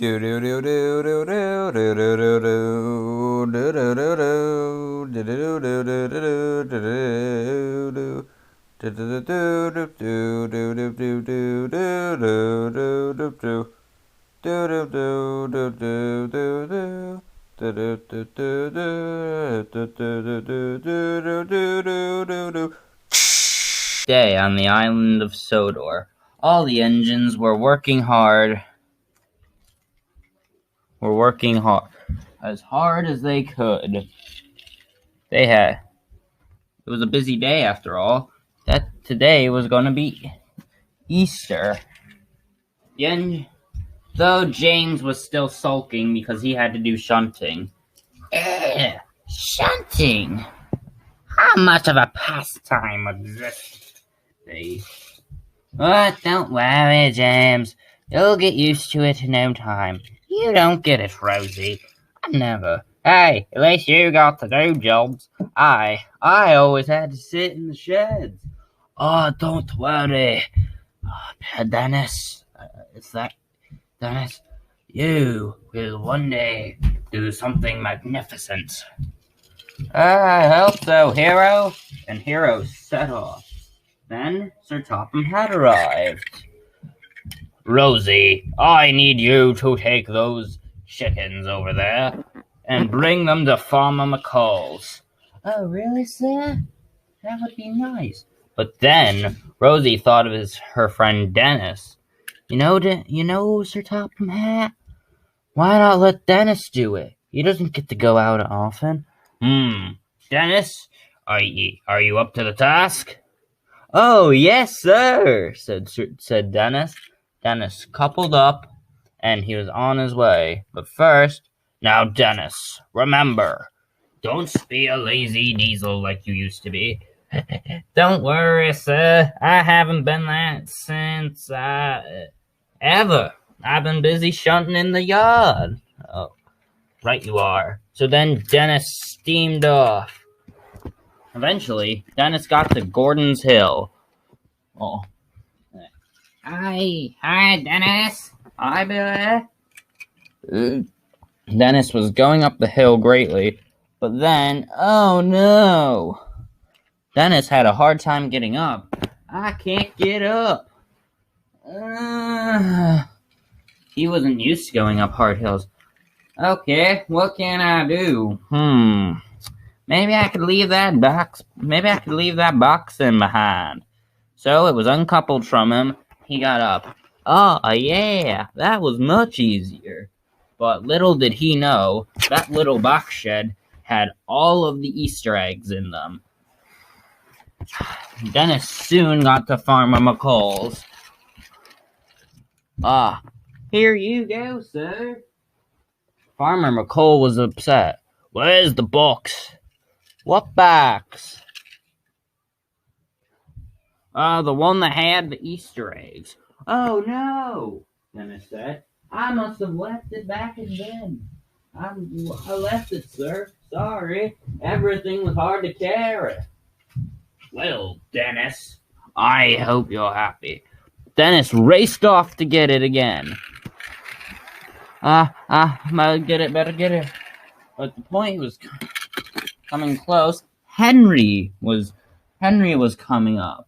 Day on the island of Sodor. All the engines were working hard. As hard as they could. It was a busy day after all. That today was going to be Easter. Though James was still sulking because he had to do shunting. Shunting! How much of a pastime was this? But don't worry, James. You'll get used to it in no time. You don't get it, Rosie. I never. Hey, at least you got to do jobs. I always had to sit in the sheds. Oh, don't worry. Dennis, is that Dennis? You will one day do something magnificent. I hope so, Hero. And Hero set off. Then Sir Topham had arrived. Rosie, I need you to take those chickens over there and bring them to Farmer McCall's. Oh, really, sir? That would be nice. But then Rosie thought of her friend Dennis. You know, Sir Topham Hat? Why not let Dennis do it? He doesn't get to go out often. Dennis, are you up to the task? Oh, yes, sir, said Dennis. Dennis coupled up, and he was on his way. But first, now, Dennis, remember, don't be a lazy diesel like you used to be. Don't worry, sir. I haven't been that since ever. I've been busy shunting in the yard. Oh, right you are. So then Dennis steamed off. Eventually, Dennis got to Gordon's Hill. Oh. Hi, Dennis. Hi, Billy. Dennis was going up the hill greatly, but then, oh no! Dennis had a hard time getting up. I can't get up. He wasn't used to going up hard hills. Okay, what can I do? Maybe I could leave that box in behind. So it was uncoupled from him. He got up. Oh, yeah, that was much easier. But little did he know, that little box shed had all of the Easter eggs in them. Dennis soon got to Farmer McCall's. Here you go, sir. Farmer McCall was upset. Where's the box? What box? The one that had the Easter eggs. Oh, no, Dennis said. I must have left it back in bed. I left it, sir. Sorry. Everything was hard to carry. Well, Dennis, I hope you're happy. Dennis raced off to get it again. Better get it. But the point was coming close. Henry was coming up.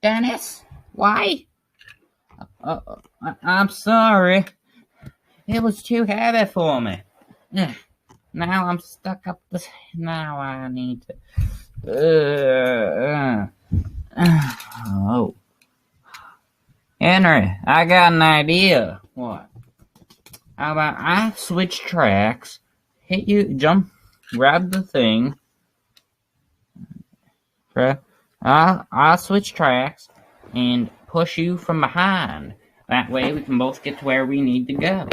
Dennis, why? I'm sorry. It was too heavy for me. Now I'm stuck up this. Now I need to. Oh. Henry, I got an idea. What? How about I switch tracks, hit you, jump, grab the thing. I'll switch tracks and push you from behind. That way we can both get to where we need to go.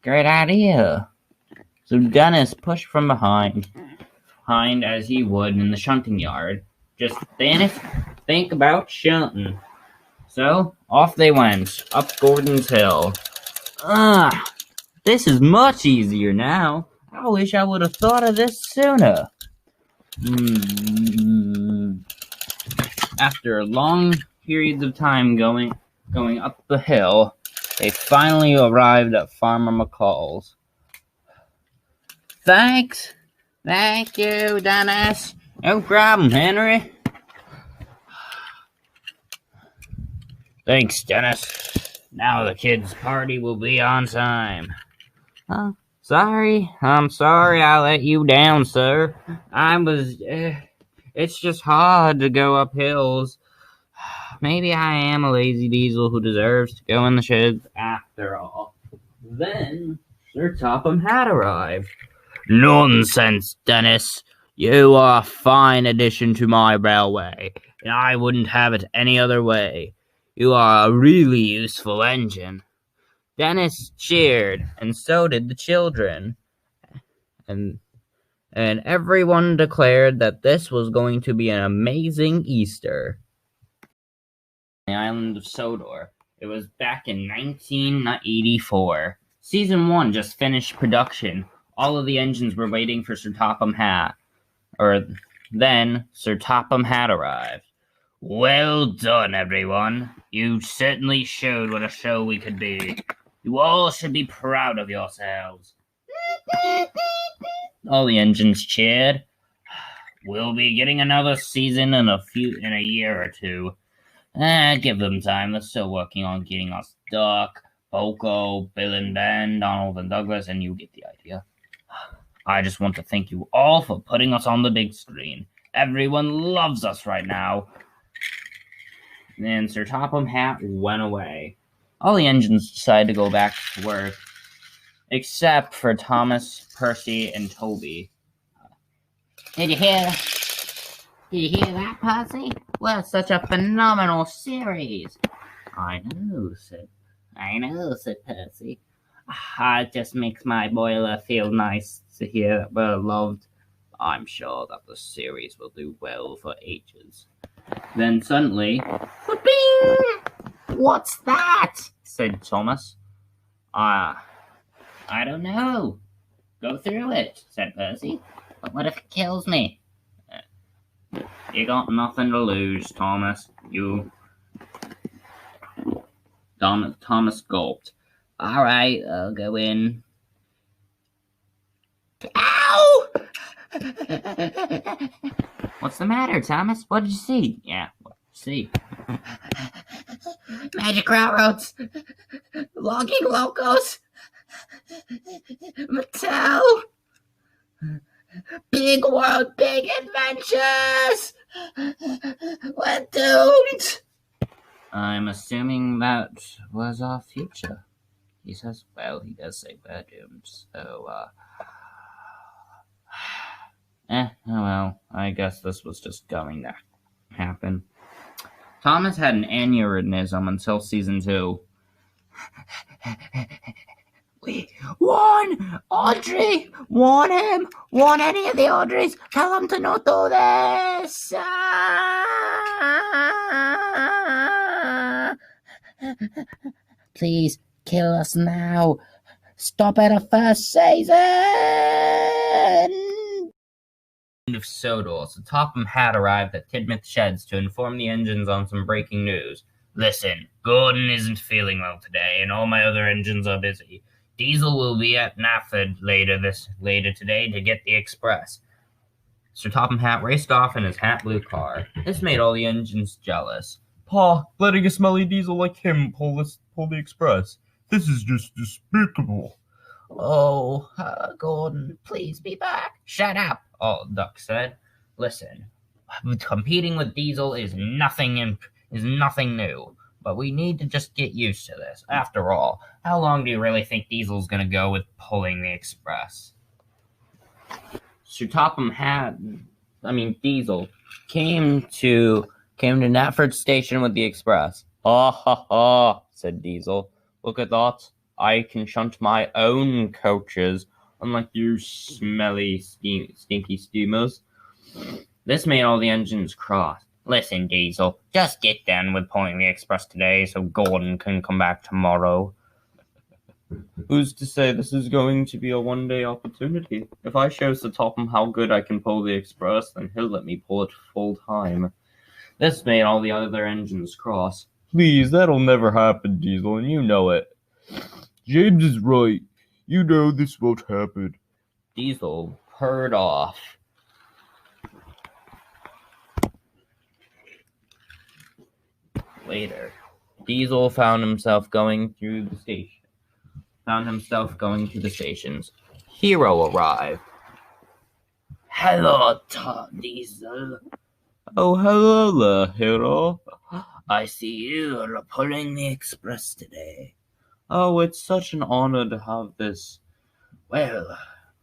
Great idea. So Dennis pushed from behind as he would in the shunting yard. Just think about shunting. So off they went, up Gordon's Hill. This is much easier now. I wish I would have thought of this sooner. After long periods of time going going up the hill, they finally arrived at Farmer McCall's. Thanks! Thank you, Dennis! No problem, Henry! Thanks, Dennis. Now the kids' party will be on time. I'm sorry I let you down, sir. It's just hard to go up hills. Maybe I am a lazy diesel who deserves to go in the sheds after all. Then Sir Topham had arrived. Nonsense, Dennis. You are a fine addition to my railway, and I wouldn't have it any other way. You are a really useful engine. Dennis cheered, and so did the children. And everyone declared that this was going to be an amazing Easter. The island of Sodor. It was back in 1984. Season 1 just finished production. All of the engines were waiting for Sir Topham Hatt. Then Sir Topham Hatt arrived. Well done, everyone. You certainly showed what a show we could be. You all should be proud of yourselves. All the engines cheered. We'll be getting another season in a year or two. Give them time. They're still working on getting us Duck, Boko, Bill and Ben, Donald and Douglas, and you get the idea. I just want to thank you all for putting us on the big screen. Everyone loves us right now. Then Sir Topham Hatt went away. All the engines decided to go back to work, except for Thomas, Percy, and Toby. Did you hear that, Percy? Well, such a phenomenal series. I know, said Percy. It just makes my boiler feel nice to hear that we're loved. I'm sure that the series will do well for ages. Then suddenly, bing! What's that? Said Thomas. I don't know. Go through it, said Percy. But what if it kills me? You got nothing to lose, Thomas. Thomas gulped. All right, I'll go in. Ow! What's the matter, Thomas? What did you see? Yeah, what did you see? Magic railroads, logging locos, Mattel, big world, big adventures. We're doomed. I'm assuming that was our future. He says, well, he does say we're doomed, so, oh well, I guess this was just going to happen. Thomas had an aneurysm until season 2. We won! Audrey! Warn him! Warn any of the Audreys! Tell them to not do this! Please, kill us now! Stop at a first season! Of Sodor, so Topham Hatt arrived at Tidmouth Sheds to inform the engines on some breaking news. Listen, Gordon isn't feeling well today, and all my other engines are busy. Diesel will be at Nafford later today to get the express. Sir Topham Hatt raced off in his hat blue car. This made all the engines jealous. Pa, letting a smelly diesel like him pull the express. This is just despicable. Oh, Gordon, please be back. Shut up, old Duck said. Listen, competing with Diesel is nothing new, but we need to just get used to this. After all, how long do you really think Diesel's gonna go with pulling the express? Sir Topham Diesel came to Knapford Station with the express. Ah ha ha, said Diesel. Look at that. I can shunt my own coaches, unlike you smelly, stinky steamers. This made all the engines cross. Listen, Diesel, just get done with pulling the express today so Gordon can come back tomorrow. Who's to say this is going to be a one-day opportunity? If I show Sir Topham how good I can pull the express, then he'll let me pull it full time. This made all the other engines cross. Please, that'll never happen, Diesel, and you know it. James is right. You know this won't happen. Diesel purred off. Later, Diesel found himself going to the stations. Hero arrived. Hello, Diesel. Oh, hello there, Hero. I see you're pulling the express today. Oh, it's such an honor to have this. Well,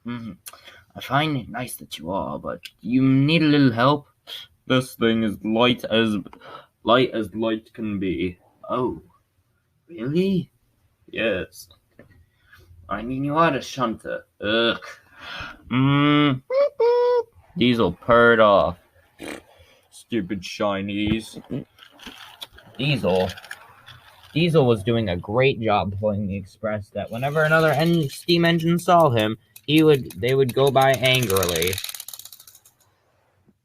I find it nice that you are, but you need a little help. This thing is light as light can be. Oh, really? Yes. I mean, you are a shunter. Ugh. Diesel purred off. Stupid Chinese. Diesel was doing a great job pulling the express that whenever another steam engine saw him, they would go by angrily.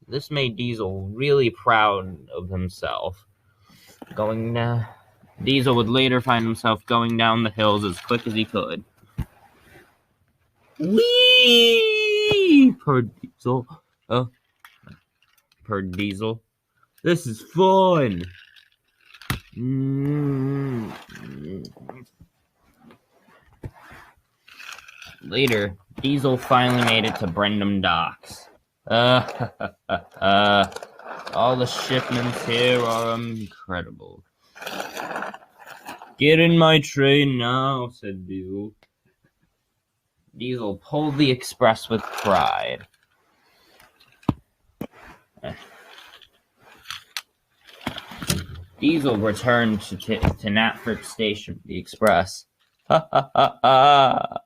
This made Diesel really proud of himself. Diesel would later find himself going down the hills as quick as he could. Whee! Purred Diesel. This is fun. Later, Diesel finally made it to Brendam Docks. All the shipments here are incredible. Get in my train now, said Diesel. Diesel pulled the express with pride. Diesel returned to Knapford Station with the express. Ha ha ha ha!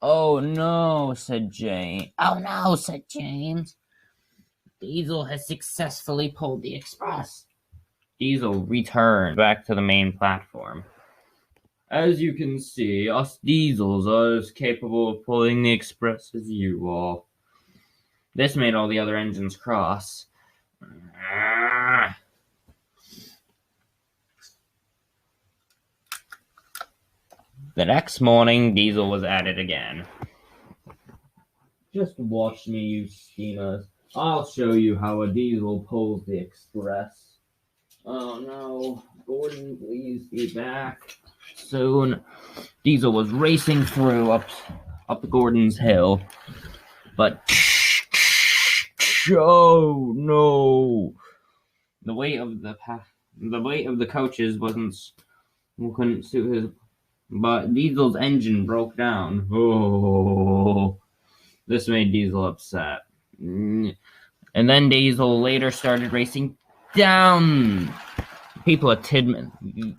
Oh no, said Jane. Oh no, said James. Diesel has successfully pulled the express. Diesel returned back to the main platform. As you can see, us Diesels are as capable of pulling the express as you are. This made all the other engines cross. The next morning, Diesel was at it again. Just watch me, you steamers. I'll show you how a Diesel pulls the express. Oh no, Gordon, please be back soon. Diesel was racing through up Gordon's Hill, but oh no! The weight of the coaches couldn't suit his. But Diesel's engine broke down. Oh, this made Diesel upset. And then Diesel later started racing down. People at Tidmouth, the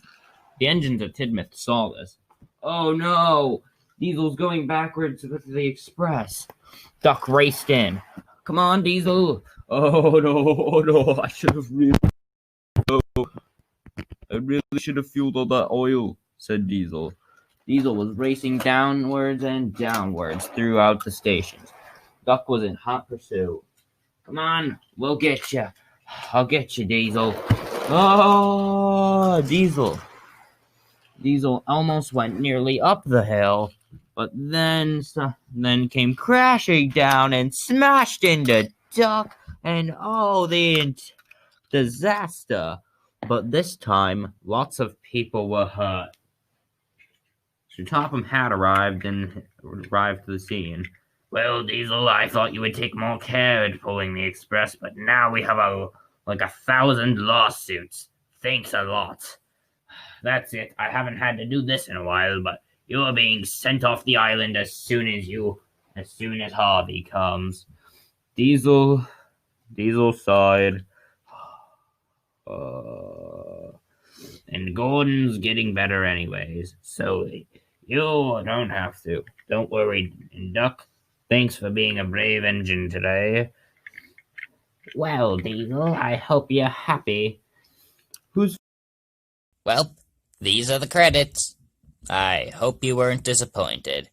engines at Tidmouth saw this. Oh no! Diesel's going backwards with the express. Duck raced in. Come on, Diesel! Oh no! I should have really. I really should have fueled all that oil, said Diesel. Diesel was racing downwards and downwards throughout the stations. Duck was in hot pursuit. Come on, we'll get you. I'll get you, Diesel. Oh, Diesel. Diesel almost went nearly up the hill, but then came crashing down and smashed into Duck, and the disaster. But this time, lots of people were hurt. Sir Topham had arrived to the scene. Well, Diesel, I thought you would take more care at pulling the express, but now we have 1,000 lawsuits. Thanks a lot. That's it. I haven't had to do this in a while, but you are being sent off the island as soon as Harvey comes. Diesel sighed. And Gordon's getting better anyways, so you don't have to. Don't worry, and Duck, thanks for being a brave engine today. Well, Diesel, I hope you're happy. Well, these are the credits. I hope you weren't disappointed.